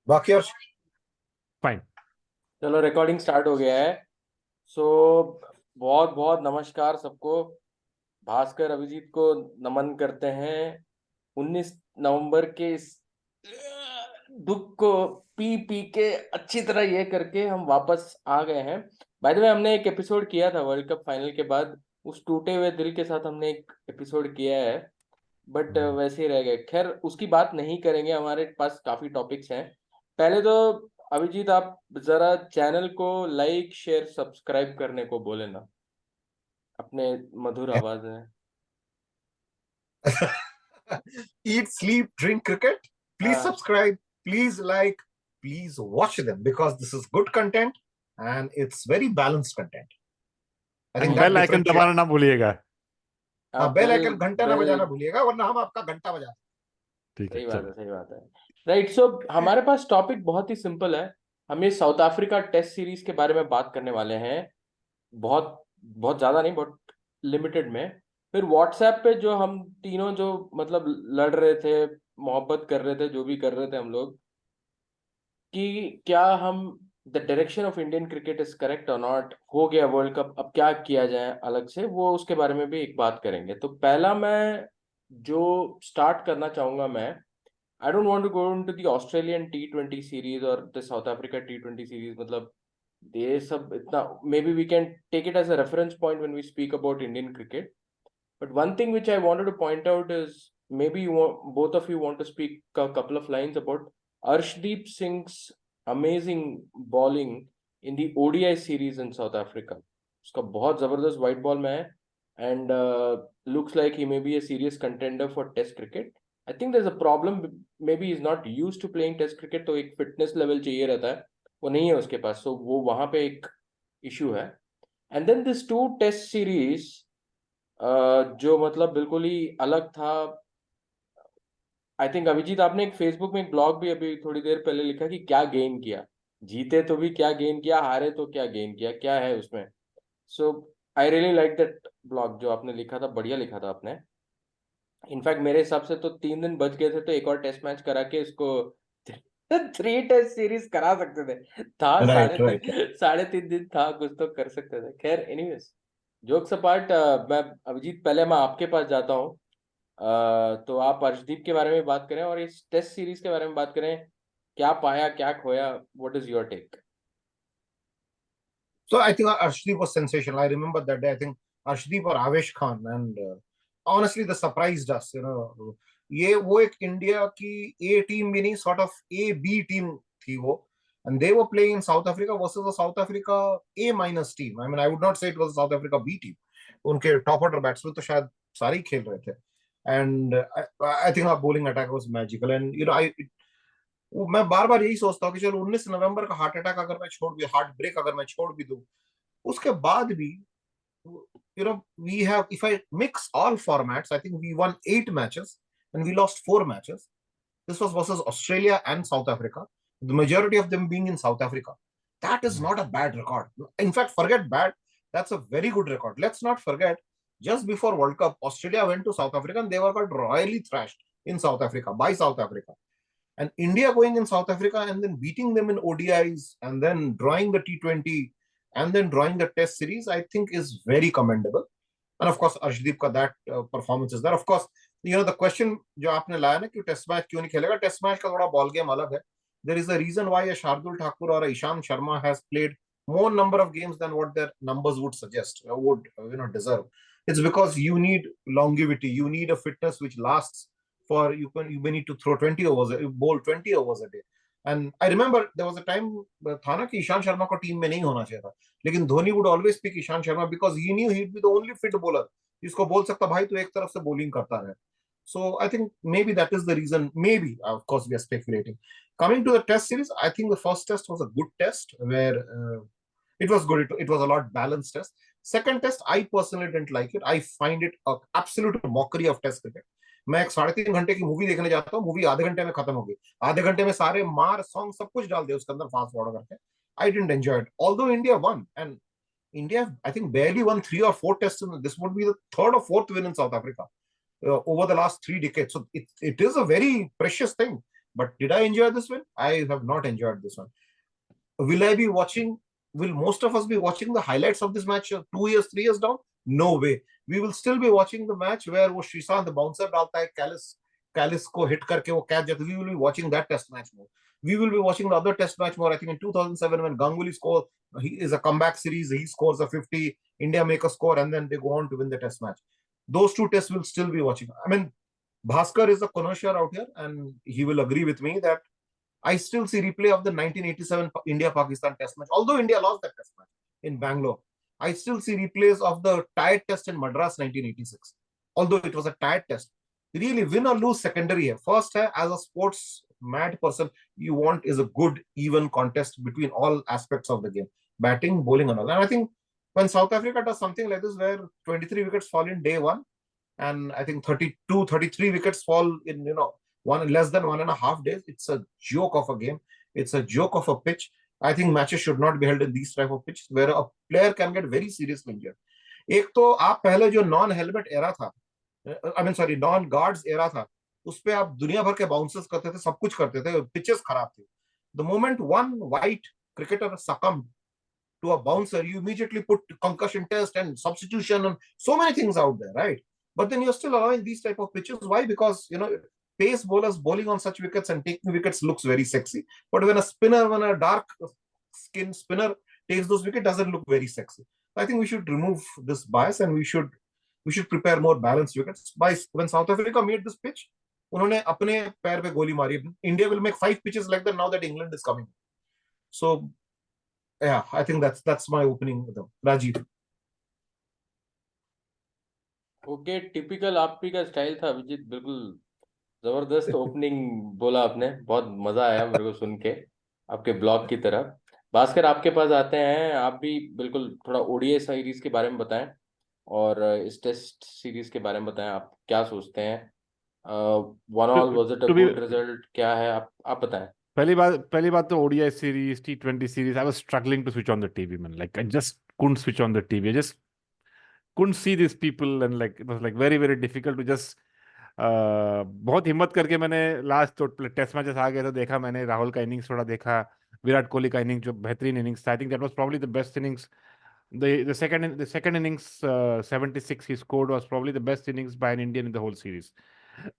बाकी और फाइन। चलो रिकॉर्डिंग स्टार्ट हो गया है। सो बहुत बहुत नमस्कार सबको। भास्कर अभिजीत को नमन करते हैं। 19 नवंबर के इस दुख को पी पी के अच्छी तरह ये करके हम वापस आ गए हैं। बाय द वे, हमने एक एपिसोड किया था वर्ल्ड कप फाइनल के बाद। उस टूटे हुए दिल के साथ हमने एक एपिसोड किया है, बट वैसे ही रह गए। खैर, उसकी बात नहीं करेंगे, हमारे पास काफी टॉपिक्स हैं। पहले तो अभिजीत, आप जरा चैनल को लाइक शेयर सब्सक्राइब करने को बोले ना, अपने मधुर आवाज में। eat, sleep, drink cricket. Please हाँ, subscribe. Please like. Please watch them because this is good content and it's very balanced content. I think that bell icon differentiates. दबाना ना भूलिएगा। हाँ, बेल बेल आइकन घंटा ना बेल। बजाना भूलिएगा वरना हम आपका घंटा बजा देंगे। ठीक है, सही बात है, चलो। सही बात है। राइट, सो हमारे पास टॉपिक बहुत ही सिंपल है। हम ये साउथ अफ्रीका टेस्ट सीरीज के बारे में बात करने वाले हैं। बहुत बहुत ज्यादा नहीं, बहुत लिमिटेड में। फिर व्हाट्सएप पे जो हम तीनों जो मतलब लड़ रहे थे, मोहब्बत कर रहे थे, जो भी कर रहे थे हम लोग, कि क्या हम the direction of Indian cricket is correct और नॉट। हो गया वर्ल्ड कप, अब क्या किया जाए अलग से, वो उसके बारे में भी एक बात करेंगे। तो पहला मैं जो स्टार्ट करना चाहूंगा, मैं I don't want to go into the Australian T20 series और the South Africa T20 series. मतलब ये सब इतना, maybe we can take it as a reference point when we speak about Indian cricket. But one thing which I wanted to point out is, maybe both of you want to speak a couple of lines about Arshdeep Singh's amazing bowling in the ODI series in South Africa. उसका बहुत जबरदस्त white ball में है, and looks like he may be a serious contender for Test cricket. I think there's a problem. Maybe he's not used to playing Test cricket, तो एक fitness level चाहिए रहता है, वो नहीं है उसके पास, so वो वहाँ पे एक issue है। And then this two Test series जो मतलब बिल्कुल ही अलग था। आई थिंक अभिजीत, आपने एक फेसबुक में एक ब्लॉग भी अभी थोड़ी देर पहले लिखा कि क्या गेन किया। जीते तो भी क्या गेन किया, हारे तो क्या गेन किया, क्या है उसमें। So I really like that blog जो आपने लिखा था, बढ़िया लिखा था आपने। इनफैक्ट मेरे हिसाब से तो 3 दिन बच गए थे, तो एक और टेस्ट मैच करा के इसको 3 टेस्ट सीरीज करा सकते थे। था Right, right. साढ़े 3 दिन था, कुछ तो कर सकते थे। खैर, एनीवेज, जोक्स अपार्ट, मैं अभिजीत, पहले मैं आपके पास जाता हूँ। तो आप अर्शदीप के बारे में बात करें और इस टेस्ट सीरीज के बारे में बात करें। क्या पाया, क्या खोया, what is your take? So I think Arshdeep was sensational. I remember that day. I think Arshdeep or Avesh Khan, and honestly, they surprised us. ये वो एक इंडिया की ए टीम भी नहीं, sort of A B team थी वो, and they were playing in South Africa versus a South Africa A minus team. I mean, I would not say it was a South Africa B team. उनके top order batsman तो शायद सारे ही खेल रहे थे, and I think our bowling attack was magical. And मैं बार बार यही सोचता हूँ कि चलो 19 नवंबर का हार्ट अटैक अगर मैं छोड़ भी, हार्ट ब्रेक अगर मैं छोड़ भी दूं, उसके बाद भी we have, if I mix all formats, I think we won 8 matches and we lost 4 matches. This was versus Australia and South Africa, the majority of them being in South Africa. That is not a bad record. In fact, forget bad, that's a very good record. Let's not forget, just before World Cup, Australia went to South Africa and they were got royally thrashed in South Africa by South Africa. And India going in South Africa and then beating them in ODIs and then drawing the T20 and then drawing the Test series, I think is very commendable. And of course, Arshdeep ka that performance is there. Of course, the question जो आपने लाया ना कि test match क्यों नहीं खेलेगा, test match का थोड़ा बॉल गेम अलग है. There is a reason why a Shardul Thakur or a Ishan Sharma has played more number of games than what their numbers would suggest, would deserve. It's because you need longevity, you need a fitness which lasts for you may need to throw 20 overs, bowl 20 overs a day. And I remember there was a time था ना कि ईशान शर्मा को team में नहीं होना चाहिए था, लेकिन Dhoni would always pick Ishan Sharma because he knew he'd be the only fit bowler जिसको बोल सकता भाई तू एक तरफ से bowling करता रहे. So I think maybe that is the reason. Maybe, of course, we are speculating. Coming to the test series, I think the first test was a good test where it was good. It was a lot balanced test. Second test, I personally didn't like it. I find it an absolute mockery of test cricket. मैं एक 3.5 घंटे की movie देखने जाता हूँ, movie आधे घंटे में खत्म हो गई, आधे घंटे में सारे मार सॉन्ग सब कुछ डाल दिया उसके अंदर फास्ट फॉरवर्ड करके. I didn't enjoy it. Although India won, and India, I think, barely won 3 or 4 tests. This would be the third or fourth win in South Africa over the last 3 decades. So it is a very precious thing But did I enjoy this win? I have not enjoyed this one. Will I be watching? Will most of us be watching the highlights of this match 2 years, 3 years down? No way. We will still be watching the match where वो Sreesanth bouncer डालता है, Callis को hit करके वो catch जाता है. We will be watching that test match more. We will be watching the other test match more. I think in 2007 when Ganguly scores, he is a comeback series. He scores a 50. India make a score and then they go on to win the test match. Those two tests will still be watching. I mean, Bhaskar is a connoisseur out here, and he will agree with me that I still see replay of the 1987 India-Pakistan test match. Although India lost that test match in Bangalore, I still see replays of the tied test in Madras 1986. Although it was a tied test. Really, win or lose secondary here. First, as a sports mad person, you want is a good, even contest between all aspects of the game. Batting, bowling, and all. And I think when South Africa does something like this, where 23 wickets fall in day one, and I think 32, 33 wickets fall in, less than 1.5 days. It's a joke of a game. It's a joke of a pitch. I think matches should not be held in these type of pitches where a player can get very seriously injured. एक तो आप पहले जो non helmet era था, non guards era था, उस पे आप दुनिया भर के बाउंसर्स करते थे, सब कुछ करते थे, पिचेस खराब थे. The moment one white cricketer succumbed to a bouncer, you immediately put concussion test and substitution and so many things out there, right? But then you're still allowing these type of pitches. Why? Because, pace bowlers bowling on such wickets and taking wickets looks very sexy. But when a dark skin spinner takes those wickets, doesn't look very sexy. I think we should remove this bias and we should prepare more balanced wickets. When South Africa made this pitch, उन्होंने अपने पैर पे गोली मारी. India will make 5 pitches like that now that England is coming. So, yeah, I think that's my opening with them. Rajiv. Okay, typical आप ही का style था अभिजीत. बिल्कुल जबरदस्त ओपनिंग बोला आपने. बहुत मजा आया मेरे को सुन के आपके ब्लॉग की तरफ. भास्कर, आपके पास आते हैं. आप भी बिल्कुल थोड़ा ओडीआई सीरीज के बारे में बताएं और इस टेस्ट सीरीज के बारे में बताएं. आप क्या सोचते हैं? One all was it a good result? क्या है, आप बताएं. पहली बात तो ODI series, T20 series, I was struggling to switch on the TV, man. Like I just couldn't switch on the TV. I just couldn't see these people and like it was like very very difficult to just बहुत हिम्मत करके मैंने last तो test matches आ गए तो देखा मैंने. राहुल का इनिंग्स थोड़ा देखा, विराट कोहली का इनिंग्स जो बेहतरीन इनिंग्स था. I think that was probably the best innings. The second innings 76 he scored was probably the best innings by an Indian in the whole series.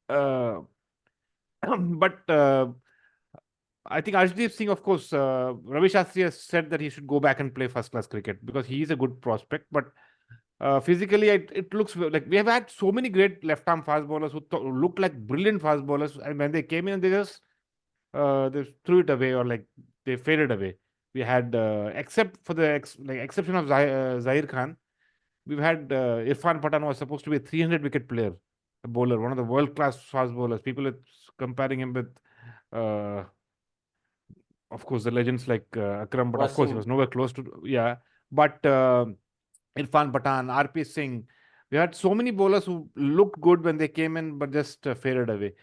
But I think Arshdeep Singh, of course, Ravi Shastri has said that he should go back and play first class cricket because he is a good prospect. But physically, it looks like we have had so many great left arm fast bowlers who look like brilliant fast bowlers, and when they came in, they just they threw it away or like they faded away. We had, except for the exception of Zahir Khan, we've had Irfan Pathan was supposed to be a 300 wicket player, a bowler, one of the world class fast bowlers. People are comparing him with, of course, the legends like Akram, but of course he was nowhere close to. Yeah, but Irfan Pathan, RP Singh, we had so many bowlers who looked good when they came in, but just faded away.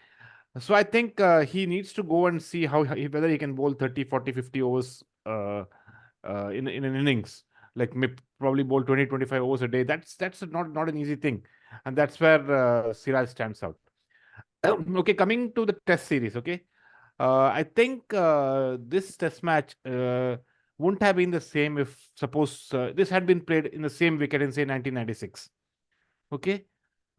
So I think he needs to go and see whether he can bowl 30, 40, 50 overs in an innings. Like probably bowl 20, 25 overs a day. That's not an easy thing, and that's where Siraj stands out. Okay, coming to the Test series. Okay, I think this Test match wouldn't have been the same if suppose this had been played in the same wicket in say 1996. Okay.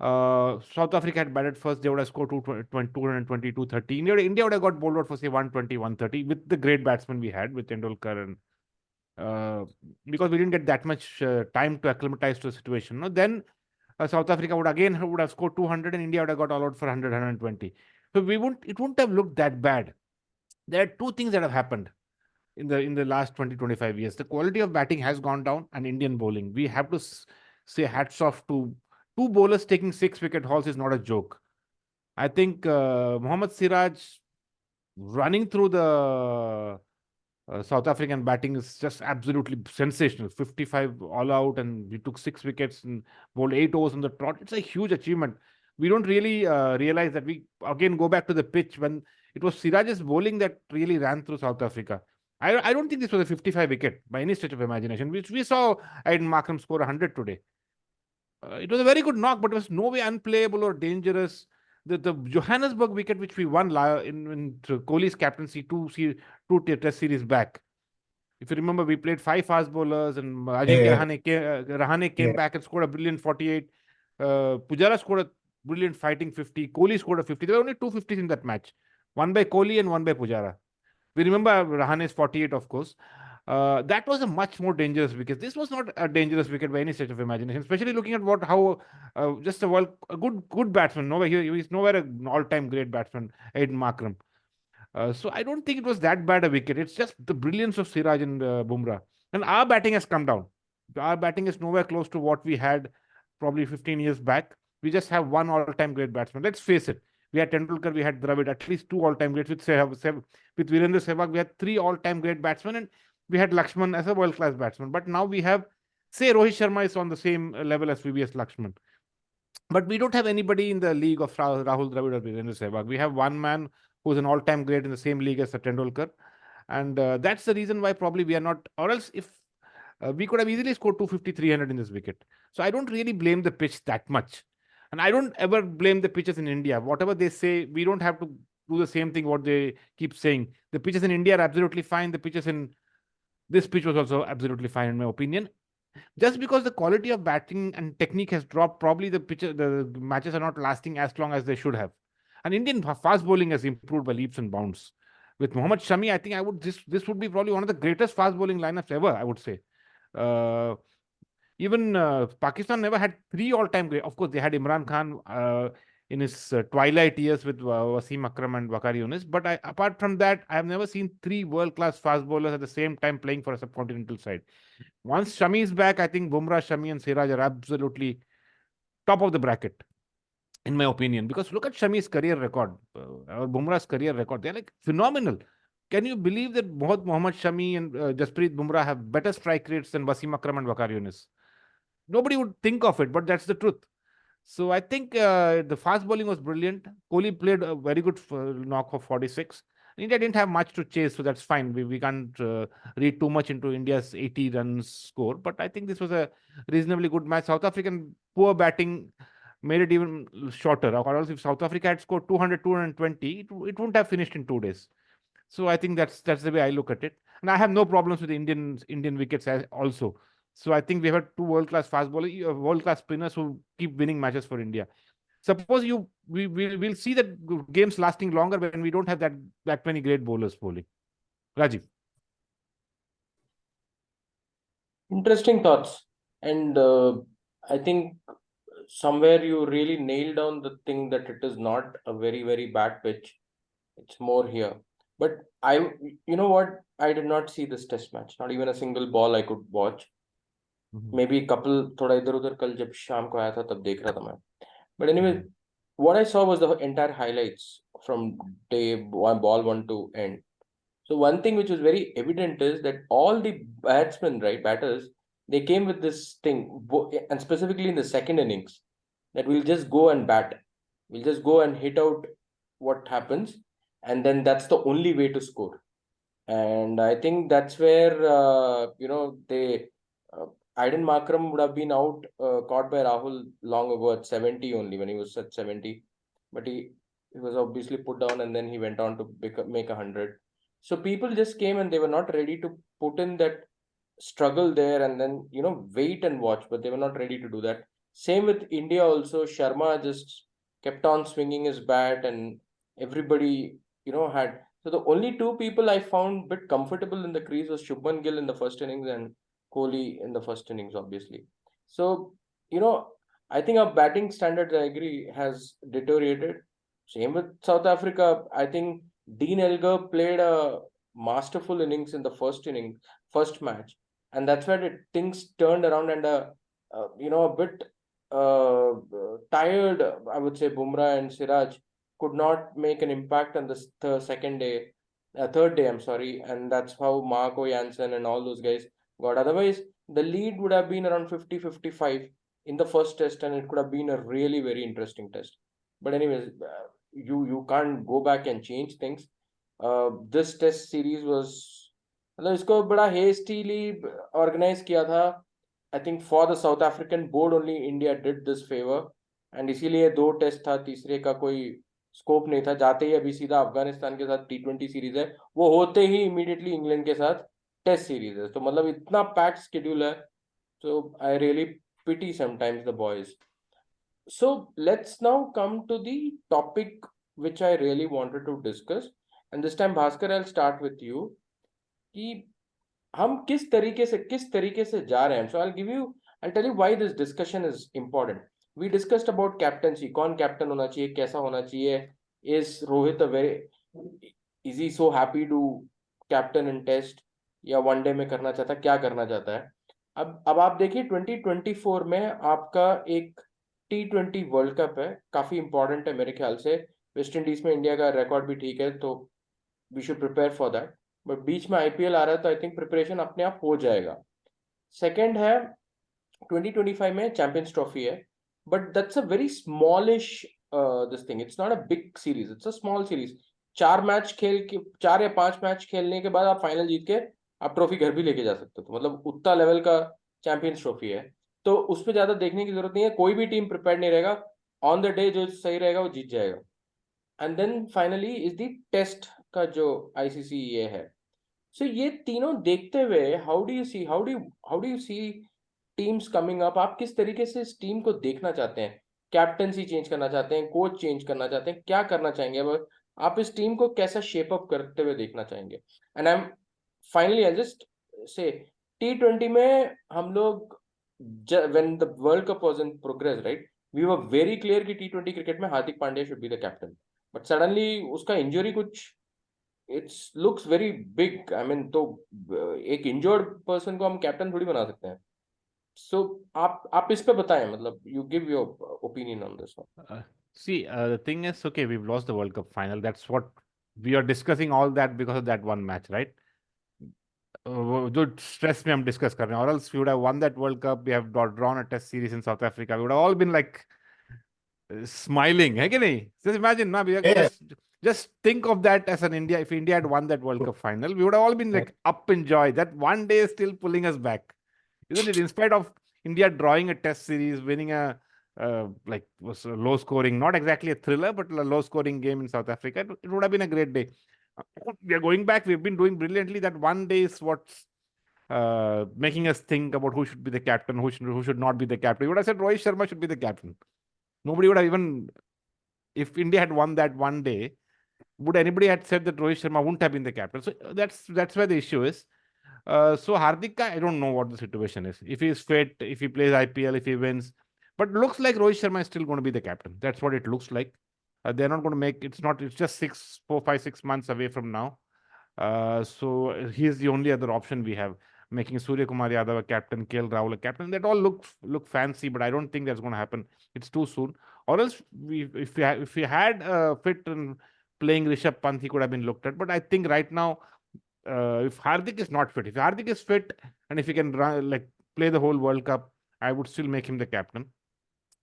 South Africa had batted first. They would have scored 220, 230. India would have got bowled out for say 120, 130 with the great batsmen we had with Tendulkar and because we didn't get that much time to acclimatize to the situation. No? Then South Africa would have scored 200 and India would have got all out for 100, 120. So it wouldn't have looked that bad. There are two things that have happened in the last 20, 25 years. The quality of batting has gone down and Indian bowling. We have to say hats off to two bowlers taking 6 wicket hauls is not a joke. I think Mohammad Siraj running through the South African batting is just absolutely sensational. 55 all out and he took 6 wickets and bowled 8 overs on the trot. It's a huge achievement. We don't really realize that. We again go back to the pitch when it was Siraj's bowling that really ran through South Africa. I don't think this was a 55 wicket by any stretch of imagination. We saw Aiden Markram score 100 today. It was a very good knock, but it was no way unplayable or dangerous. the Johannesburg wicket which we won in Kohli's captaincy two test series back. If you remember, we played 5 fast bowlers, and Ajinkya Rahane came back and scored a brilliant 48. Pujara scored a brilliant fighting 50. Kohli scored a 50. There were only 2 50s in that match, one by Kohli and one by Pujara. We remember Rahane's 48, of course. That was a much more dangerous wicket. This was not a dangerous wicket by any stretch of imagination, especially looking at how just a good batsman. He's nowhere an all-time great batsman, Aiden Markram. So I don't think it was that bad a wicket. It's just the brilliance of Siraj and Bumrah. And our batting has come down. Our batting is nowhere close to what we had probably 15 years back. We just have one all-time great batsman. Let's face it. We had Tendulkar, we had Dravid, at least 2 all-time greats. With Virendra Sehwag, we had 3 all-time great batsmen, and we had Lakshman as a world-class batsman. But now we have, say, Rohit Sharma is on the same level as VVS Lakshman. But we don't have anybody in the league of Rahul Dravid or Virendra Sehwag. We have one man who's an all-time great in the same league as Tendulkar. And that's the reason why probably we are not, or else if we could have easily scored 250, 300 in this wicket. So I don't really blame the pitch that much. And I don't ever blame the pitches in India. Whatever they say, we don't have to do the same thing what they keep saying. The pitches in India are absolutely fine. The pitches in this pitch was also absolutely fine, in my opinion. Just because the quality of batting and technique has dropped, probably the matches are not lasting as long as they should have. And Indian fast bowling has improved by leaps and bounds. With Mohammad Shami, I think this would be probably one of the greatest fast bowling lineups ever, I would say. Even Pakistan never had 3 all-time great. Of course, they had Imran Khan in his twilight years with Wasim Akram and Waqar Younis. But apart from that, I have never seen 3 world-class fast bowlers at the same time playing for a subcontinental side. Once Shami is back, I think Bumrah, Shami and Siraj are absolutely top of the bracket, in my opinion. Because look at Shami's career record, or Bumrah's career record. They're like phenomenal. Can you believe that Mohammad Shami and Jasprit Bumrah have better strike rates than Wasim Akram and Waqar Younis? Nobody would think of it, but that's the truth. So I think the fast bowling was brilliant. Kohli played a very good knock of 46. India didn't have much to chase, so that's fine. We can't read too much into India's 80 runs score. But I think this was a reasonably good match. South African poor batting made it even shorter. Or else if South Africa had scored 200, 220, it wouldn't have finished in 2 days. So I think that's the way I look at it. And I have no problems with the Indian wickets also. So I think we have 2 world-class fast bowlers, world-class spinners who keep winning matches for India. Suppose we'll see that games lasting longer when we don't have that many great bowlers bowling. Rajiv. Interesting thoughts. And I think somewhere you really nailed down the thing that it is not a very, very bad pitch. It's more here. But you know what? I did not see this test match. Not even a single ball I could watch. Maybe a couple थोड़ा इधर उधर कल जब शाम को आया था तब देख रहा था मैं. But anyway, what I saw was the entire highlights from day one, ball 1 to end. So one thing which was very evident is that all the batsmen, right, batters, they came with this thing, and specifically in the second innings, that we'll just go and bat. We'll just go and hit out what happens, and then that's the only way to score. And I think that's where Aiden Markram would have been out, caught by Rahul long ago at 70 only, when he was at 70. But he was obviously put down, and then he went on to make 100. So people just came and they were not ready to put in that struggle there and then, wait and watch, but they were not ready to do that. Same with India also. Sharma just kept on swinging his bat, and everybody, had. So the only 2 people I found a bit comfortable in the crease was Shubman Gill in the first innings and Kohli in the first innings, obviously. So, I think our batting standards, I agree, has deteriorated. Same with South Africa. I think Dean Elgar played a masterful innings in the first match. And that's where things turned around, and a bit tired, I would say, Bumrah and Siraj could not make an impact on the third day, I'm sorry. And that's how Marco Jansen and all those guys got. Otherwise, the lead would have been around 50-55 in the first test, and it could have been a really very interesting test. But anyways, you can't go back and change things. This test series was, इसको बड़ा hastily organized किया था. I think for the South African board only, India did this favor, and इसीलिए 2 test था, तीसरे का कोई scope नहीं था। जाते ही अभी सीधा अफगानिस्तान के साथ T20 सीरीज है, वो होते ही इमीडिएटली इंग्लैंड के साथ टेस्ट सीरीज है। तो मतलब इतना पैक्ड शेड्यूल है, so I really pity sometimes the boys. So let's now come to the topic which I really wanted to discuss, and this time Bhaskar, I'll start with you कि हम किस तरीके से जा रहे हैं। So I'll tell you why this discussion is important. We discussed about captaincy, कौन captain होना चाहिए, कैसा होना चाहिए, is Rohit is he so happy to captain in test या वनडे में करना चाहता है, क्या करना चाहता है। अब आप देखिए 2024 में आपका एक T20 वर्ल्ड कप है, काफी इंपॉर्टेंट है मेरे ख्याल से। वेस्ट इंडीज में इंडिया का रिकॉर्ड भी ठीक है, तो we should prepare for that. But बीच में IPL आ रहा है, तो आई थिंक प्रिपरेशन अपने आप हो जाएगा। सेकेंड है 2025 में चैंपियंस ट्रॉफी है, but that's a very smallish this thing, it's not a big series, it's a small series. 4 या 5 मैच खेलने के बाद आप फाइनल जीत के आप ट्रॉफी घर भी लेके जा सकते हो। तो मतलब उतना लेवल का चैंपियंस ट्रॉफी है, तो उस पर ज्यादा देखने की जरूरत नहीं है। कोई भी टीम प्रिपेयर नहीं रहेगा, ऑन द डे जो सही रहेगा वो जीत जाएगा। And then finally is the test का जो ICC ये है। सो ये तीनों देखते हुए how do you see teams coming up. आप किस तरीके से इस टीम को देखना चाहते हैं? कैप्टनसी चेंज करना चाहते हैं, कोच चेंज करना चाहते हैं, क्या करना चाहेंगे? अब आप इस टीम को कैसा शेप अप करते हुए देखना चाहेंगे? And I am finally I just say T20 में हम लोग when the World Cup was in progress, right, we were very clear कि T20 क्रिकेट में Hardik Pandya should be the captain. But suddenly उसका इंजरी कुछ it's looks very big. I mean, तो एक injured person को हम कैप्टन थोड़ी बना सकते हैं। सो आप इस पे बताएं, मतलब you give your opinion on this one. See, the thing is, okay, we've lost the World Cup final. That's what we are discussing all that because of that one match, right? जो stress में हम discuss कर रहे हैं, or else we would have won that World Cup. We have drawn a test series in South Africa. We would have all been like smiling, है कि नहीं? Just imagine, ना, we Yeah. just think of that as an India. If India had won that World Cup final, we would have all been like up in joy. That one day is still pulling us back, isn't it? In spite of India drawing a test series, winning a like was a low scoring, not exactly a thriller, but a low scoring game in South Africa, it would have been a great day. We are going back. We've been doing brilliantly. That one day is what's making us think about who should be the captain, who should not be the captain. You would have said Rohit Sharma should be the captain. Nobody would have even, if India had won that one day, would anybody had said that Rohit Sharma wouldn't have been the captain? So that's where the issue is. So Hardik, I don't know what the situation is. If he's fit, if he plays IPL, if he wins, but looks like Rohit Sharma is still going to be the captain. That's what it looks like. They're not going to make it's not. It's just 6 months away from now. So he's the only other option we have. Making Surya Kumar Yadav a captain, KL Rahul a captain. That all look fancy, but I don't think that's going to happen. It's too soon. Or else, if we had fit and playing Rishabh Pant, he could have been looked at. But I think right now, if Hardik is not fit, if Hardik is fit and if he can run, like play the whole World Cup, I would still make him the captain.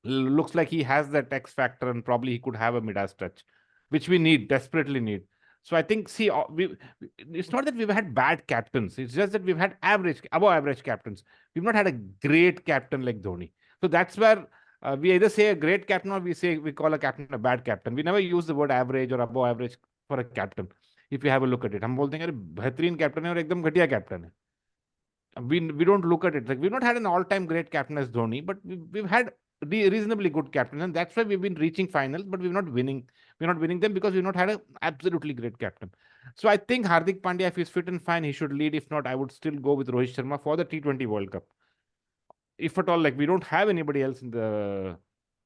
Looks like he has that X factor and probably he could have a Midas touch, which we need, desperately need. So I think, see, it's not that we've had bad captains. It's just that we've had above average captains. We've not had a great captain like Dhoni. So that's where we either say a great captain or we call a captain a bad captain. We never use the word average or above average for a captain. If you have a look at it, हम बोलते हैं अरे बेहतरीन captain है और एकदम घटिया captain है. We don't look at it like we've not had an all-time great captain as Dhoni, but we've had reasonably good captains, and that's why we've been reaching finals, but we're not winning. We're not winning them because we've not had an absolutely great captain. So I think Hardik Pandya, if he's fit and fine, he should lead. If not, I would still go with Rohit Sharma for the T20 World Cup. If at all, like we don't have anybody else in the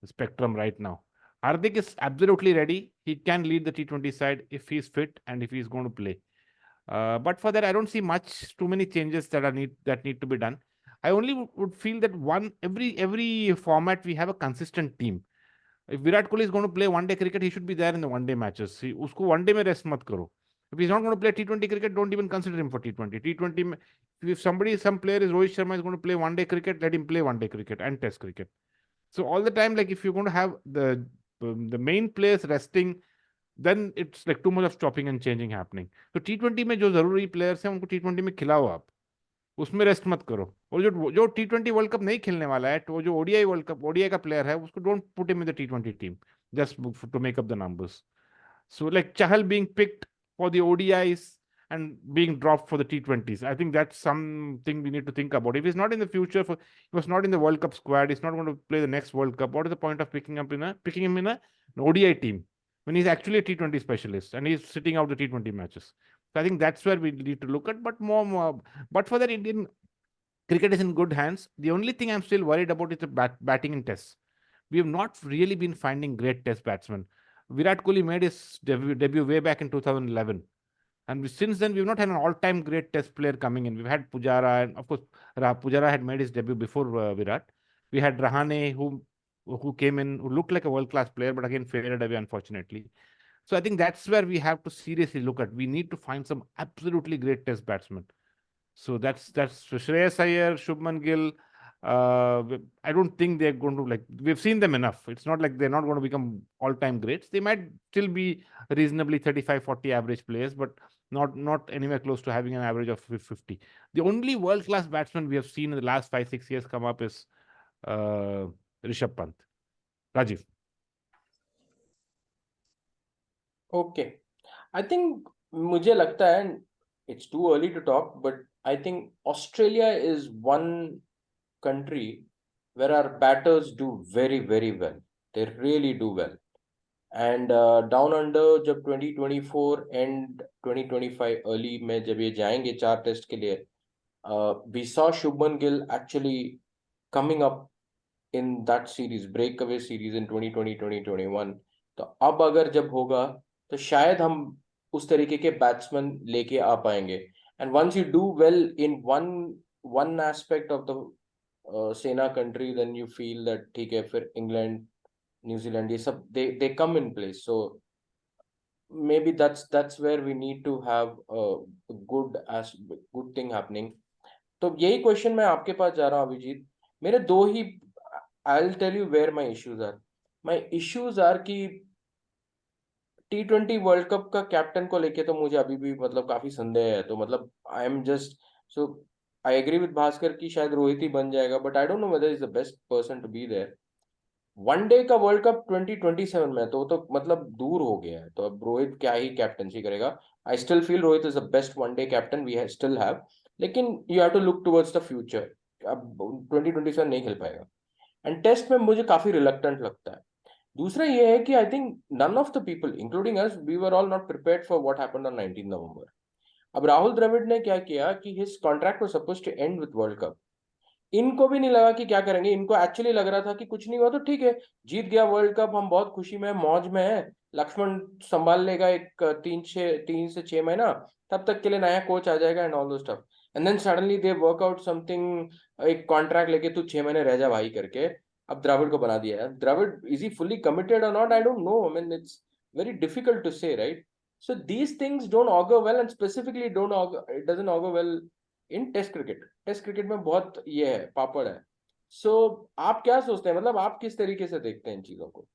spectrum right now. Hardik is absolutely ready. He can lead the T20 side if he's fit and if he's going to play. But for that, I don't see too many changes that need to be done. I only would feel that every format we have a consistent team. If Virat Kohli is going to play one-day cricket, he should be there in the one-day matches. Usko one-day mein rest mat karo. If he's not going to play T20 cricket, don't even consider him for T20. T20, if some player is Rohit Sharma is going to play one-day cricket, let him play one-day cricket and test cricket. So all the time, like if you're going to have the main players resting, then it's like too much of chopping and changing happening. So T20 में जो जरूरी players हैं उनको T20 में खिलाओ आप. उसमें rest मत करो। और जो T20 वर्ल्ड कप नहीं खेलने वाला है, तो जो ओडीआई का प्लेयर है, उसको don't put him in the T20 team just to make up the numbers. So like Chahal being picked for the ODIs and being dropped for the T20s, I think that's something we need to think about. If he's not in the future, he was not in the World Cup squad, he's not going to play the next World Cup. What is the point of picking him in an ODI team when he's actually a T20 specialist and he's sitting out the T20 matches? So I think that's where we need to look at. But for that, Indian cricket is in good hands. The only thing I'm still worried about is the batting in tests. We have not really been finding great test batsmen. Virat Kohli made his debut way back in 2011. And since then, we've not had an all-time great test player coming in. We've had Pujara, and of course, Pujara had made his debut before Virat. We had Rahane, who came in, who looked like a world-class player, but again faded away, unfortunately. So I think that's where we have to seriously look at. We need to find some absolutely great test batsmen. So that's Shreyas Iyer, Shubman Gill. I don't think they're going to, like, we've seen them enough. It's not like they're not going to become all-time greats. They might still be reasonably 35-40 average players, but not anywhere close to having an average of 50. The only world-class batsman we have seen in the last 5-6 years come up is Rishabh Pant. Rajiv. Okay. I think मुझे लगता है it's too early to talk, but I think Australia is one country where our batters do very, very well. They really do well. And down under जब 2024 and 2025 early में जब ये जाएंगे 4 test के लिए, we saw Shubman Gill actually coming up in that series, breakaway series in 2020-2021. तो अब अगर जब होगा तो शायद हम उस तरीके के बैट्समैन लेके आ पाएंगे. And once you do well in one aspect of the सेना country, then you feel that ठीक है, फिर England, New Zealand, ये सब they come in place. So maybe that's where we need to have a good thing happening. तो यही question मैं आपके पास जा रहा हूँ अभिजीत. मेरे दो ही, I'll tell you where my issues are. My issues are कि T20 वर्ल्ड कप का कैप्टन को लेके तो मुझे अभी भी मतलब काफी संदेह है. तो मतलब I am just so I agree with Bhaskar कि शायद रोहित ही बन जाएगा, but I don't know whether is the best person to be there. One day का वर्ल्ड कप 2027 में तो मतलब दूर हो गया है, तो अब रोहित क्या ही कैप्टनसी करेगा. I still feel Rohit is the best one day captain we still have, लेकिन you have to look towards the future. अब 2027 नहीं खेल पाएगा. एंड टेस्ट में मुझे काफी रिलक्टेंट लगता है. दूसरा ये है कि I think none of the people including us, we were all not prepared for what happened on 19 November. अब राहुल द्रविड़ ने क्या किया कि his contract was supposed to end with world cup. इनको भी नहीं लगा कि क्या करेंगे. इनको एक्चुअली लग रहा था कि कुछ नहीं हुआ तो ठीक है, जीत गया वर्ल्ड कप, हम बहुत खुशी में मौज में है, लक्ष्मण संभाल लेगा एक 3 से 6 महीना, तब तक के लिए नया कोच आ जाएगा and all those stuff. And then suddenly they work out something, एक कॉन्ट्रैक्ट लेके तू 6 महीने रह जा भाई करके अब द्रविड़ को बना दिया है. Dravid is he fully committed और not, I don't know. I mean it's very difficult to say, right? So these things don't augur well, and specifically it doesn't augur well in Test cricket. Test cricket में बहुत ये है, पापड़ है. सो आप क्या सोचते हैं, मतलब आप किस तरीके से देखते हैं इन चीजों को?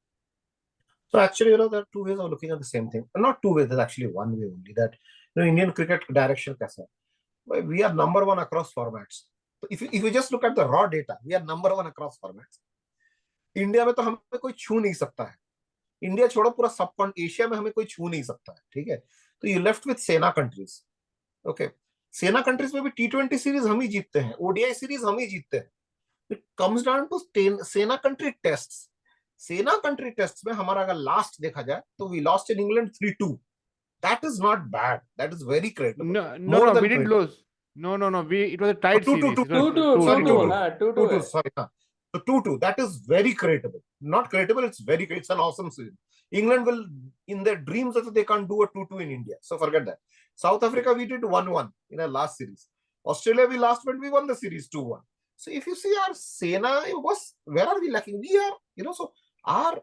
So actually, there are two ways of looking at the same thing. Not two ways, there's actually one way only. That Indian cricket direction kaisa hai. We are number one across formats. So if you just look at the raw data, we are number one across formats. India में तो हमें कोई छू नहीं सकता है. India छोड़ो, पूरा सब एशिया में हमें कोई छू नहीं सकता है. ठीक है, तो you left with SENA countries. Okay, SENA countries में भी T20 सीरीज हम ही जीतते हैं, ओडीआई सीरीज हम ही जीतते हैं. It comes down to SENA country tests. SENA country test में हमारा अगर लास्ट देखा जाए तो we lost in England 3-2. That is not bad. That is very creditable. No, we didn't lose. No. It was a tight series. 2-2. Sorry. So 2-2. That is very creditable. Not creditable. It's an awesome series. England will, in their dreams, also they can't do a 2-2 in India. So forget that. South Africa, we did 1-1 in our last series. Australia, we last when we won the series 2-1. So if you see our Sena, where are we lacking? We are, so our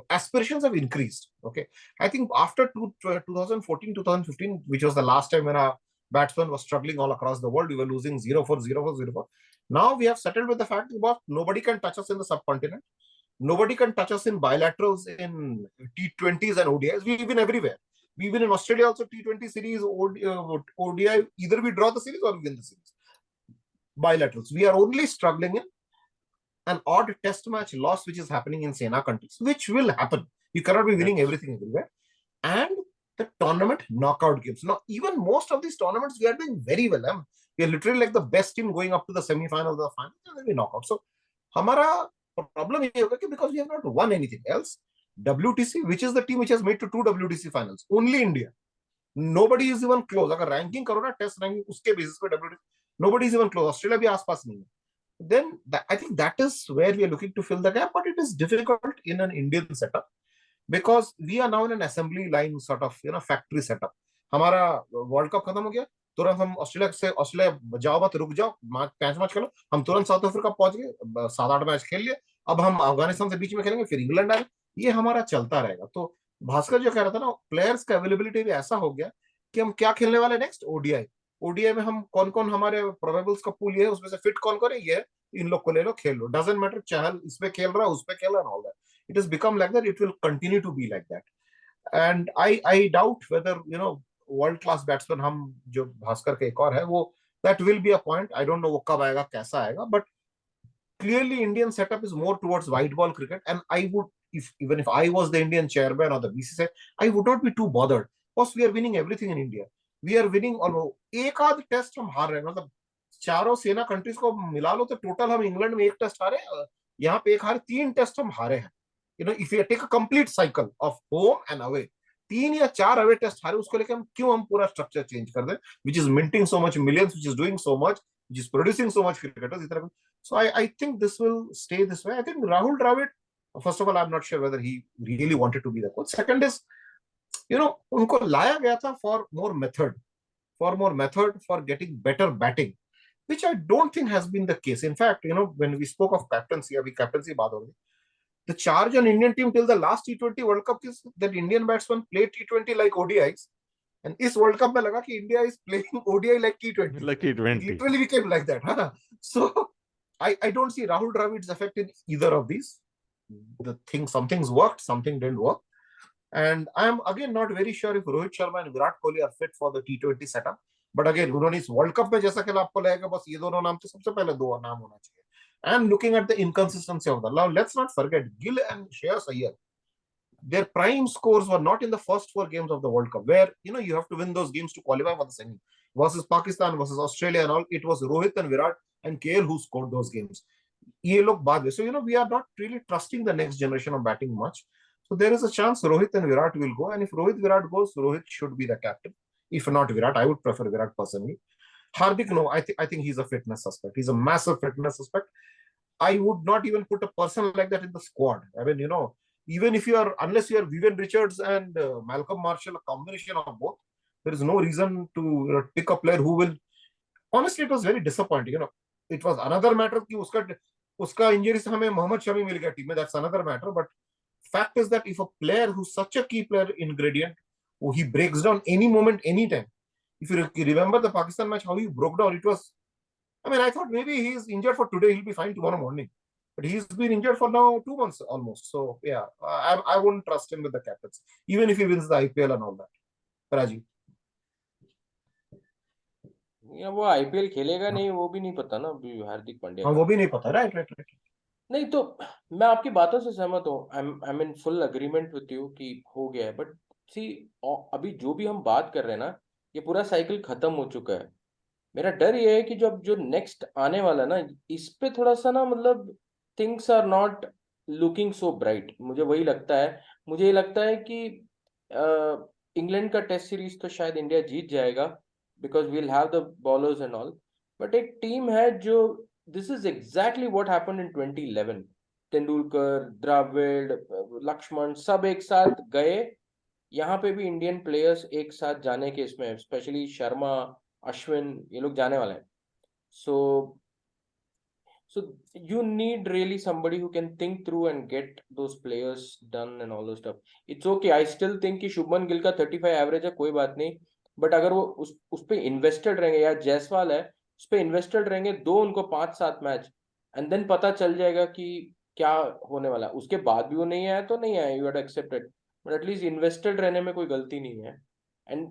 aspirations have increased. Okay, I think after 2014-2015, which was the last time when our batsmen were struggling all across the world, we were losing 0-4, 0-4, 0-4. Now we have settled with the fact that nobody can touch us in the subcontinent. Nobody can touch us in bilaterals, in T20s and ODIs. We win everywhere. Even in Australia, also T20 series, ODI, either we draw the series or we win the series. Bilaterals. We are only struggling in an odd test match loss, which is happening in Sena countries, which will happen. You cannot be winning everything everywhere. And the tournament knockout games. Now, even most of these tournaments, we are doing very well. We are literally like the best team going up to the semi-finals, the finals, and then we knock out. So, हमारा problem ये होगा कि because we have not won anything else. WTC, which is the team which has made to 2 WTC finals, only India. Nobody is even close. अगर ranking करो ना, test ranking उसके basis पे WTC, nobody is even close. Australia भी आसपास नहीं है. Then I think that is where we are looking to fill the gap, but it is difficult in an Indian setup because we are now in an assembly line sort of factory setup. हमारा world cup खत्म हो गया, तुरंत हम Australia जाओ मत, रुक जाओ, मैच मैच खेलो, हम तुरंत साउथ अफ्रीका पहुंच गए, 7-8 मैच खेल लिए, अब हम अफगानिस्तान से बीच में खेलेंगे, फिर इंग्लैंड आए, ये हमारा चलता रहेगा. तो भास्कर जो कह रहा था ना, प्लेयर्स का अवेलेबिलिटी भी ऐसा हो गया कि हम क्या खेलने वाले नेक्स्ट, ओडीआई में हम कौन कौन हमारे प्रोबेबल्स का पूल ये है, उसमें से फिट कौन कौन है, ये इन लोग को ले लो, खेल लो, डजंट मैटर चहल इस पे खेल रहा है, उस पे खेल रहा है, all that. It has become like that. It will continue to be like that. And I doubt whether world class batsman हम जो भास्कर के एक और है वो, that will be a point. I don't know वो कब आएगा, कैसा आएगा, but clearly Indian setup is more towards white ball cricket, and I would, even if I was the Indian chairman or the BCCI, I would not be too bothered because we are winning everything in India. We are winning almost, एक आध test हम हार रहे हैं, मतलब चारों SENA countries को मिला लो तो टोटल हम इंग्लैंड में एक टेस्ट हारे, यहाँ पे एक हारे, 3 टेस्ट हम हारे हैं. if you take a complete cycle of home and away, 3 या 4 अवे टेस्ट हारे, उसको लेकर हम क्यों हम पूरा स्ट्रक्चर चेंज कर दें, which is minting so much millions, which is doing so much, which is producing so much cricketers, इस तरह. So I think this will stay this way. I think Rahul Dravid, first of all, I'm not sure whether he really wanted to be the coach. Second is, उनको लाया गया था for more method, for getting better batting, which I don't think has been the case. In fact, when we spoke of captaincy, अभी captaincy बात हो रही, the charge on Indian team till the last T20 World Cup is that Indian batsmen play T20 like ODIs, and इस World Cup में लगा कि India is playing ODI like T20. Like T20. It literally became like that. Huh? So I don't see Rahul Dravid's effect in either of these. Some things worked, something didn't work. And I'm again not very sure if Rohit Sharma and Virat Kohli are fit for the T20 setup. But again, उन्होंने इस World Cup में जैसा खेला, आपको लगेगा बस ये दोनों नाम तो सबसे पहले 2 नाम होना चाहिए. And looking at the inconsistency of the, now let's not forget Gill and Shreyas Iyer, their prime scores were not in the first 4 games of the World Cup, where you have to win those games to qualify for the semi, versus Pakistan, versus Australia and all. It was Rohit and Virat and KL who scored those games. ये लोग बाद में. So we are not really trusting the next generation of batting much. So there is a chance Rohit and Virat will go, and if Virat goes, Rohit should be the captain. If not Virat, I would prefer Virat personally. Hardik, no, I think he's a fitness suspect. He's a massive fitness suspect. I would not even put a person like that in the squad. I mean, even if unless you are Vivian Richards and Malcolm Marshall, a combination of both, there is no reason to pick a player who will. Honestly, it was very disappointing. It was another matter कि उसका injury से हमें मोहम्मद शमी मिल गया team में. That's another matter. But fact is that if a player who's such a key player ingredient, he breaks down any moment, anytime. If you remember the Pakistan match, how he broke down, it was, I thought maybe he's injured for today, he'll be fine tomorrow morning. But he's been injured for now 2 months almost. So, yeah, I wouldn't trust him with the captains, even if he wins the IPL and all that. Rajiv. या वो IPL खेलेगा नहीं, वो भी नहीं पता ना अभी हार्दिक पांड्या. हाँ, वो भी नहीं पता. राइट. नहीं, तो मैं आपकी बातों से सहमत हूँ. I am in full agreement with you कि हो गया है. बट सी, अभी जो भी हम बात कर रहे हैं ना, ये पूरा साइकिल खत्म हो चुका है. मेरा डर ये है कि जो नेक्स्ट आने वाला ना, इस पे थोड़ा सा ना, मतलब things are not looking so bright. मुझे वही लगता है. मुझे ये लगता है कि इंग्लैंड का टेस्ट सीरीज तो शायद इंडिया जीत जाएगा, because we'll have the bowlers and all. But एक टीम है जो, this is exactly what happened in 2011. Tendulkar, Dravid, Laxman सब एक साथ गए. यहाँ पे भी इंडियन प्लेयर्स एक साथ जाने के इसमें, स्पेशली शर्मा, अश्विन, ये लोग जाने वाले हैं. So you need really somebody who can think through and get those players done and all those stuff. It's okay. I still think कि शुभमन गिल का 35 एवरेज है, कोई बात नहीं. बट अगर वो उस पे इन्वेस्टेड रहेंगे, या जायसवाल है उस पे इन्वेस्टेड रहेंगे, दो उनको 5-7 मैच, एंड देन पता चल जाएगा कि क्या होने वाला. उसके बाद भी वो नहीं आया तो नहीं आया, you have to accept it. But at least invested रहने में कोई गलती नहीं है. एंड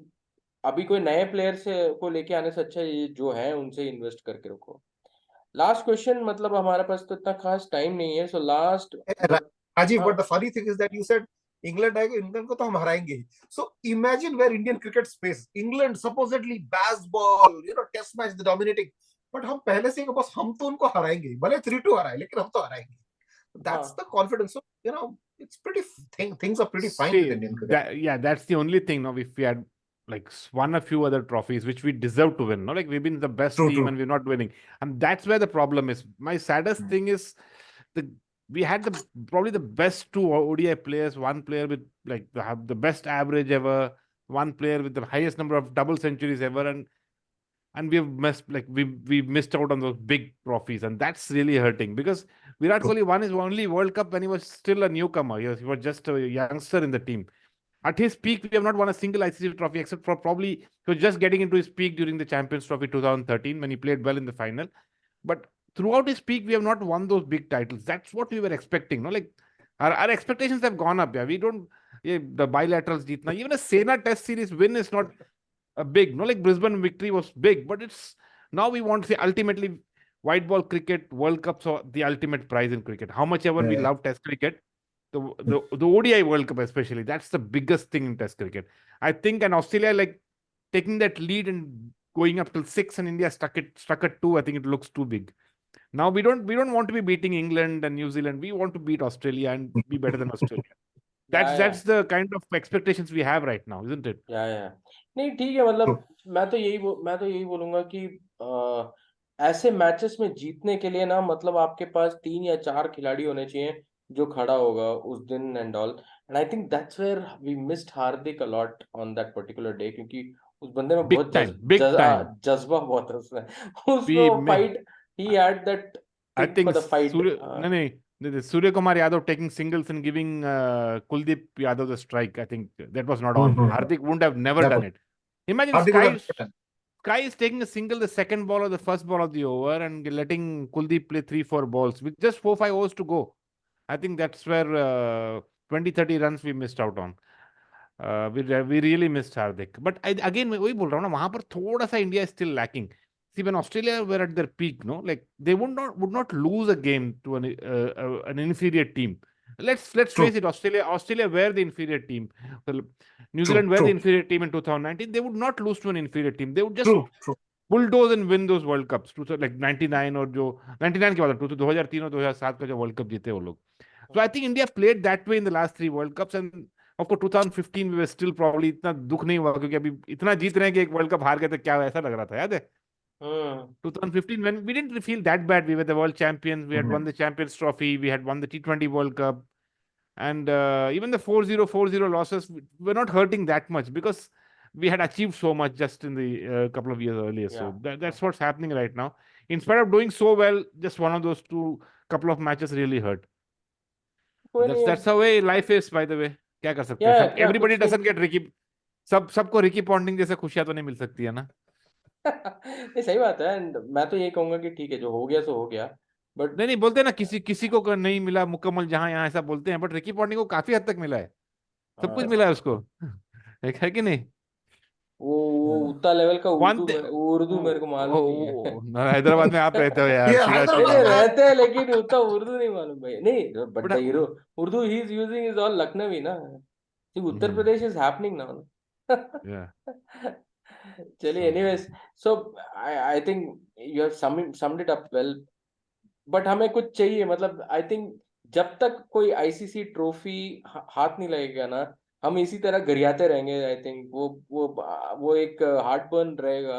अभी कोई नए प्लेयर से को लेके आने से अच्छा ये जो है उनसे इन्वेस्ट करके रखो. लास्ट क्वेश्चन, मतलब हमारे पास तो इतना खास टाइम नहीं है, so last. Rajiv, but the funny thing is that you said England आएगा, इंग्लैंड को तो हम हराएंगे ही. So imagine where Indian cricket space. England supposedly baseball, test match the dominating. But हम पहले से ही बस हम तो उनको हराएंगे, भले 3-2 हराए, लेकिन हम तो हराएंगे. That's the confidence. So it's pretty things are pretty fine with See, Indian cricket. that's the only thing. Now, if we had like won a few other trophies, which we deserve to win, no, like we've been the best True, team true. and we're not winning, and that's where the problem is. My saddest thing is we had probably the best two ODI players. One player with like the best average ever, one player with the highest number of double centuries ever, and we've missed out on those big trophies, and that's really hurting because Virat Kohli won his only World Cup when he was still a newcomer. He was just a youngster in the team. At his peak, we have not won a single ICC trophy except for probably he was just getting into his peak during the Champions Trophy 2013 when he played well in the final. But throughout his peak, we have not won those big titles. That's what we were expecting. No, like our expectations have gone up. Yeah, we don't the bilaterals jeetna. Even a Sena Test series win is not a big. No, like Brisbane victory was big, but it's now we want to say ultimately white ball cricket World Cups are the ultimate prize in cricket. How much ever we love Test cricket, the ODI World Cup especially, that's the biggest thing in Test cricket. I think, and Australia like taking that lead and going up till 6, and India stuck at 2. I think it looks too big. Now we don't want to be beating England and New Zealand. We want to beat Australia and be better than Australia. That's the kind of expectations we have right now, isn't it? या नहीं ठीक है, मतलब मैं तो यही बोलूंगा कि ऐसे मैचेस में जीतने के लिए ना, मतलब आपके पास 3 या 4 खिलाड़ी होने चाहिए जो खड़ा होगा उस दिन and all. And I think that's where we missed Hardik a lot on that particular day, क्योंकि उस बंदे में Big बहुत time. जज्बा बहुत है उसमें वो fight he had that I thing think for the fight. Surya Kumar Yadav taking singles and giving Kuldeep Yadav the strike. I think that was not on. Hardik wouldn't have never done it. Imagine Sky is taking a single the second ball or the first ball of the over and letting Kuldeep play 3-4 balls with just 4-5 overs to go. I think that's where 20-30 runs we missed out on. We really missed Hardik. But again, मैं वही बोल रहा हूँ ना, वहां पर थोड़ा सा India is still lacking. See, when Australia were at their peak, no, like they would not lose a game to an inferior team. Let's face it, Australia were the inferior team. Well, New Zealand were the inferior team in 2019. They would not lose to an inferior team. They would just bulldoze and win those World Cups. Like 99 और जो 99 के बाद 2003 और 2007 का जो World Cup जीते वो लोग. So I think India played that way in the last 3 World Cups, and of course 2015 we were still probably इतना दुख नहीं हुआ क्योंकि अभी इतना जीत रहे हैं कि एक वर्ल्ड कप हार गए तो क्या ऐसा लग रहा था, याद है? 2015 when we didn't feel that bad. We were the world champions. We had won the Champions Trophy. We had won the T20 World Cup, and even the 4-0 4-0 losses were not hurting that much because we had achieved so much just in the couple of years earlier. So that's what's happening right now. In spite of doing so well, just one of those couple of matches really hurt. That's the way life is, by the way. क्या कर सकते हैं? Everybody doesn't get Ricky. सबको Ricky Ponting जैसे खुशियां तो नहीं मिल सकती है ना. नहीं, सही बात है. एंड मैं तो ये कहूंगा कि ठीक है, जो हो गया सो हो गया. बट नहीं बोलते ना, किसी को नहीं मिला मुकम्मल जहां यहाँ, ऐसा बोलते हैं. बट रिकी पॉन्टिंग को काफी हद तक मिला है. सब कुछ मिला है उसको. है कि नहीं? वो उतना लेवल का उर्दू मेरे को मालूम नहीं है. हैदराबाद में आप रहते हो यार. रहते हैं लेकिन उतना उर्दू नहीं मालूम भाई. नहीं, बट द हीरो उर्दू ही is using is all Lucknowi ना. Uttar Pradesh is happening now. चलिए, anyways, so I think you have summed it up well. But हमें कुछ चाहिए, मतलब आई थिंक जब तक कोई आईसीसी ट्रॉफी हाथ नहीं लगेगा ना, हम इसी तरह गरियाते रहेंगे. आई थिंक वो एक हार्ट बर्न रहेगा.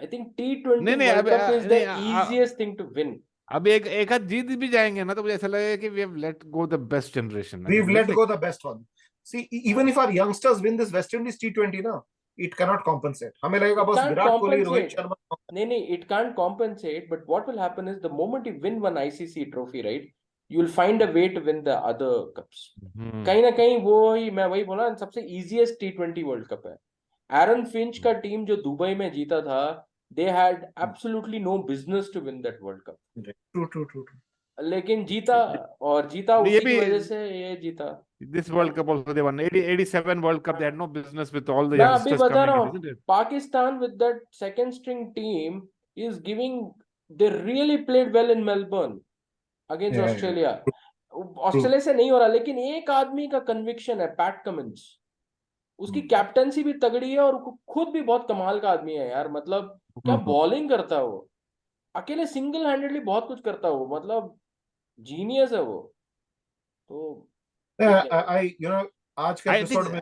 I think T20 world cup is the easiest thing to win. अब एक हाथ जीत भी जाएंगे ना तो मुझे ऐसा लगेगा कि we have let go the best generation. We've let go the best one. See, even if our youngsters win this West Indies T20 ना, it cannot compensate. हमें लगेगा बस विराट कोहली, रोहित शर्मा. नहीं, it can't compensate. But what will happen is the moment you win one ICC trophy, right, you'll find a way to win the other cups. कहीं ना कहीं मैं वही बोला, सबसे easiest T20 वर्ल्ड कप है. एरन फिंच का team जो दुबई में जीता था, they had absolutely no business to win that world cup. True. लेकिन जीता, और जीता उसी की वजह से ये जीता. This World Cup also they won. 87 World Cup, they had no business with all the मैं अभी youngsters बता coming रहा in, हूँ, isn't it? Pakistan with that second string team is giving, they really played well in Melbourne against Yeah, yeah. Australia. Australia से नहीं हो रहा, लेकिन एक आदमी का कन्विक्शन है, पैट कमिंस, उसकी कैप्टनसी भी तगड़ी है और खुद भी बहुत कमाल का आदमी है यार, मतलब क्या बॉलिंग करता है वो, अकेले सिंगल हैंडेडली बहुत कुछ करता है वो, मतलब जीनियस है वो। तो Yeah, ठीक है। I you know, आज के I एपिसोड think में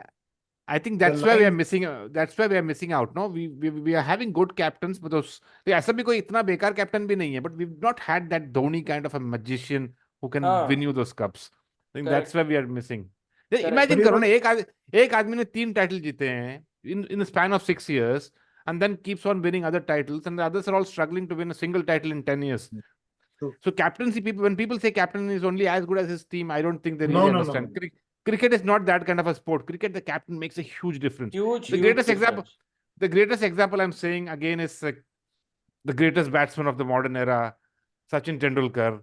I think the that's why we are line missing. That's why we are missing out. No, we are having good captains, but those ऐसा भी कोई इतना बेकार कैप्टन भी नहीं है. But we've not had that Dhoni kind of a magician who can win हाँ, you those cups. I think that's correct why we are missing. Correct. but Imagine you करो know ना, एक आदमी ने 3 टाइटल जीते हैं in the span of 6 years, and then keeps on winning other titles, and the others are all struggling to win a single title in 10 years. true. So captaincy, people, when people say captain is only as good as his team, I don't think they No, really no, no, understand. no. Cricket is not that kind of a sport. Cricket, the captain makes a huge difference. Huge, The huge greatest example, difference. the greatest example I'm saying again is the greatest batsman of the modern era, Sachin Tendulkar.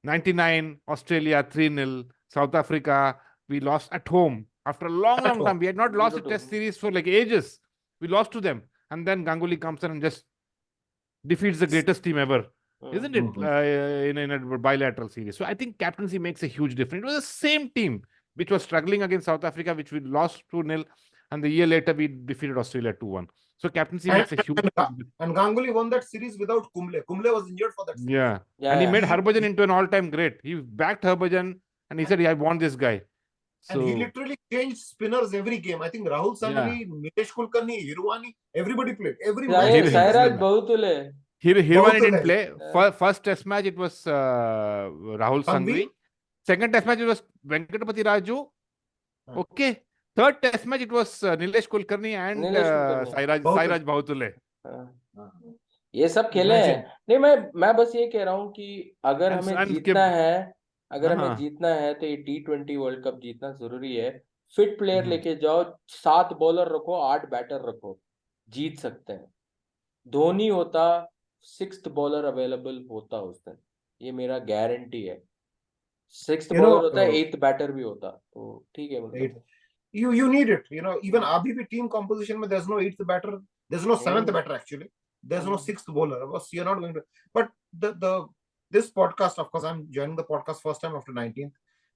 99, Australia 3-0. South Africa, we lost at home after a long, At long home. time. We had not lost a 0-2. test series for like ages. We lost to them. And then Ganguly comes in and just defeats the greatest team ever. Isn't it? In a bilateral series. So I think captaincy makes a huge difference. It was the same team which was struggling against South Africa, which we lost 2-0, and the year later we defeated Australia 2-1. So captaincy makes a huge difference. And Ganguly won that series without Kumble. Kumble was injured for that series. Yeah. Yeah, And he yeah. made Harbhajan into an all-time great. He backed Harbhajan and he said, I want this guy. And he So literally changed spinners every game. I think Rahul Samani, Nilesh Kulkarni, Hirwani, everybody played. Every match. Sairaj they Sairaj played. Bahutule. Hirwani didn't Bahutule. play. First test match it was Rahul Sangvi. Sangvi. Second test match it was Venkatapati Raju. Okay. Third test match it was Nilesh Kulkarni and Nilesh Kulkarni. Sairaj Bahutule. ये सब खेले हैं। नहीं, मैं बस ये कह रहा हूँ कि अगर हमें जीतना है, अगर हमें जीतना है तो ये T20 वर्ल्ड कप जीतना जरूरी है। फिट प्लेयर लेके जाओ, 7 बॉलर रखो, 8 बैटर रखो, जीत सकते हैं। धोनी होता, 6th बॉलर अवेलेबल होता उस दिन, ये मेरा गारंटी है। 6th बॉलर होता है, 8th बैटर भी होता, तो ठीक है। मतलब you need it. You know, even ABP team composition में there's no 8th batter, there's no 7th batter actually. There's no 6th bowler. You're not going to. But this podcast, of course, I'm joining the podcast first time after 19th.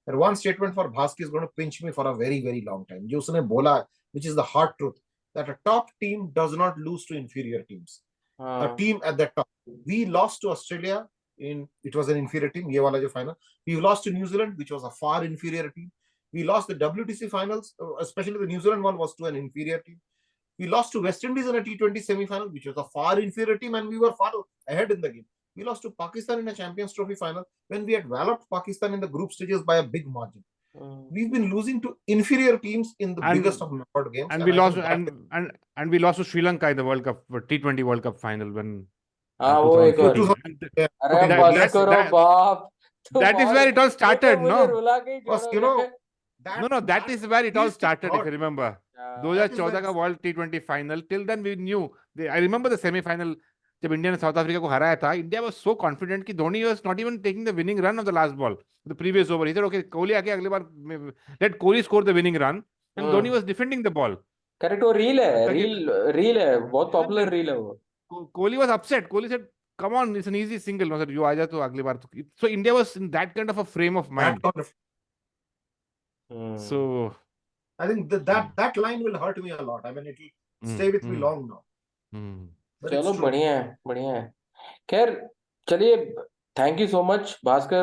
And one statement for Bhaski is going to pinch me for a very, very long time. जो उसने बोला, which is the hard truth, that a top team does not lose to inferior teams. A team at the top. We lost to Australia it was an inferior team. ये वाला जो final. We lost to New Zealand, which was a far inferior team. We lost the WTC finals, especially the New Zealand one was to an inferior team. We lost to West Indies in a T20 semi-final, which was a far inferior team, and we were far ahead in the game. We lost to Pakistan in a Champions Trophy final when we had walloped Pakistan in the group stages by a big margin. We've been losing to inferior teams in the biggest of knockout games. And we lost and we lost to Sri Lanka in the World Cup, T20 World Cup final when. वो एक और। अरे बस करो बाप। That is where it all started, no? Because, you know, that is where it all started, if you remember. 2014 का World T20 final. Till then we knew. I remember the semi-final जब India ने south Africa को हराया था. India was so confident कि Dhoni was not even taking the winning run of the last ball, the previous over. He said, okay, Kohli आके अगली बार let Kohli score the winning run, and Dhoni was defending the ball. Correct, वो reel है, बहुत popular reel है वो. Kohli was upset. Kohli said, come on, it's an easy single. No, sir, you आजा तो अगली बार. So India was in that kind of a frame of mind. So I think that line will hurt me a lot. I mean, it will stay with me long now. चलो बढ़िया है. खैर चलिए, thank you so much Bhaskar.